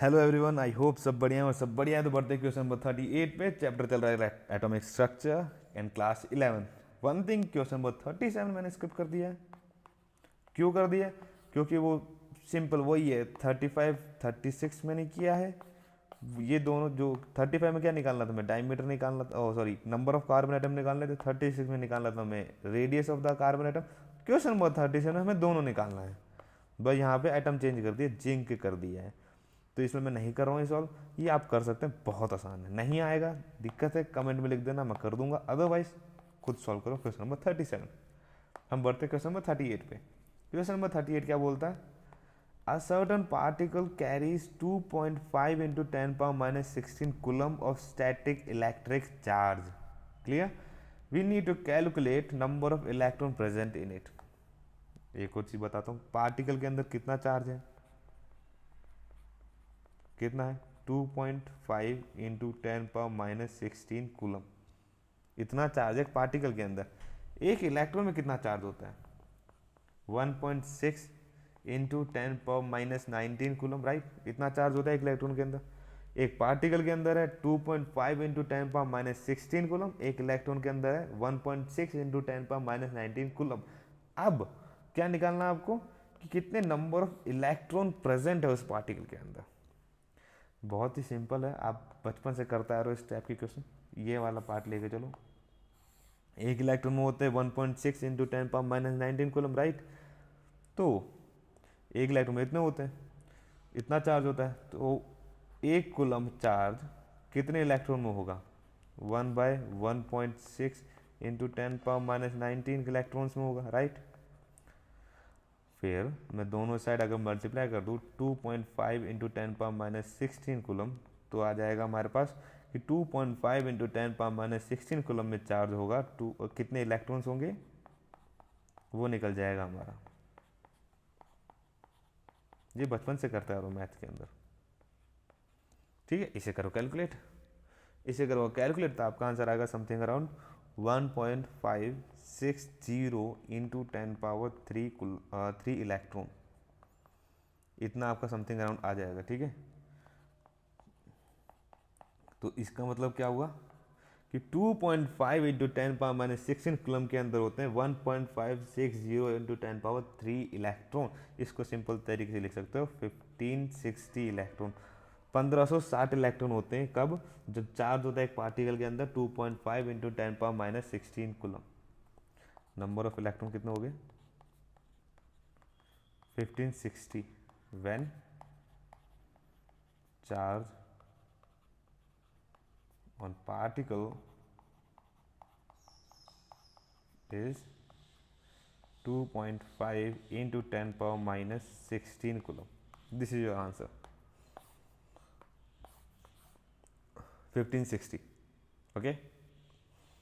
Hello everyone, I hope सब बढ़िया है और सब बढ़िया है। तो बढ़ते क्वेश्चन नंबर 38 पे। चैप्टर चल रहा है atomic structure and class 11। One thing, question number 37 मैंने स्किप कर दिया है। क्यों कर दिया? क्योंकि वो सिंपल वही है। 35 36 मैंने किया है। ये दोनों जो 35 में क्या निकालना था, मैं डायमीटर निकालना था, sorry number of carbon atom निकालने थे। 36 में निकालना था मैं radius of the carbon atom. Question number 37 में हमें दोनों निकालना है। बस यहाँ पे एटम चेंज कर दिया, जिंक कर दिया है। तो इसमें मैं नहीं कर रहा हूँ सॉल्व। ये आप कर सकते हैं, बहुत आसान है। नहीं आएगा, दिक्कत है, कमेंट में लिख देना, मैं कर दूंगा। अदरवाइज खुद सॉल्व करो। Question number 37। हम बढ़ते क्वेश्चन नंबर 38 पे। क्वेश्चन नंबर 38 क्या बोलता है? A certain particle carries 2.5 into 10 power minus 16 coulomb of static electric charge. Clear? We need to calculate number of electron present in it. एक और चीज बताता हूँ, पार्टिकल के अंदर कितना चार्ज है? कितना है? 2.5 इंटू 10 पावर माइनस 16 कूलम। इतना चार्ज है पार्टिकल के अंदर। एक इलेक्ट्रॉन में कितना चार्ज होता है? 1.6 into 10 power minus 19 coulomb, right. इतना चार्ज होता है एक इलेक्ट्रॉन के अंदर। एक पार्टिकल के अंदर है 2.5 इंटू 10 पावर माइनस 16 कूलम। एक इलेक्ट्रॉन के अंदर है 1.6 इंटू 10 पावर माइनस 19 कूलम। अब क्या निकालना है आपको कि कितने नंबर ऑफ इलेक्ट्रॉन प्रेजेंट है उस पार्टिकल के अंदर। बहुत ही सिंपल है, आप बचपन से करते आ रहे हो इस टाइप के क्वेश्चन। ये वाला पार्ट लेके चलो। एक इलेक्ट्रॉन में होते हैं 1.6 into 10 power minus 19 coulomb, right. तो एक इलेक्ट्रॉन में इतने होते हैं, इतना चार्ज होता है। तो एक कूलम चार्ज कितने इलेक्ट्रॉन में होगा? 1/1.6 इंटू 10 पावर माइनस 19 इलेक्ट्रॉन्स में होगा, राइट। फिर मैं दोनों साइड अगर मल्टीप्लाई कर दूँ 2.5 इंटू 10 पावर माइनस 16 कूलम, तो आ जाएगा हमारे पास कि 2.5 इंटू 10 पावर माइनस 16 कूलम में चार्ज होगा कितने इलेक्ट्रॉन्स होंगे, वो निकल जाएगा हमारा। ये बचपन से करता है वो मैथ के अंदर, ठीक है। इसे करो कैलकुलेट। इसे करो कैलकुलेट तो आपका आंसर आएगा something around 1.560 into 10 power 3 electron. इतना आपका समथिंग अराउंड आ जाएगा, ठीक है। तो इसका मतलब क्या हुआ कि 2.5 इंटू 10 पावर माइनस 16 कूलम के अंदर होते हैं 1.560 इंटू 10 पावर 3 इलेक्ट्रॉन। इसको सिंपल तरीके से लिख सकते हो 1560 इलेक्ट्रॉन। 1560 इलेक्ट्रॉन होते हैं कब? जब चार्ज होता है एक पार्टिकल के अंदर 2.5 into 10 power minus 16 coulomb. Number of electron कितने हो गए? 1560 when charge on particle is 2.5 into 10 power minus 16 coulomb. This is your answer, 1560. Okay.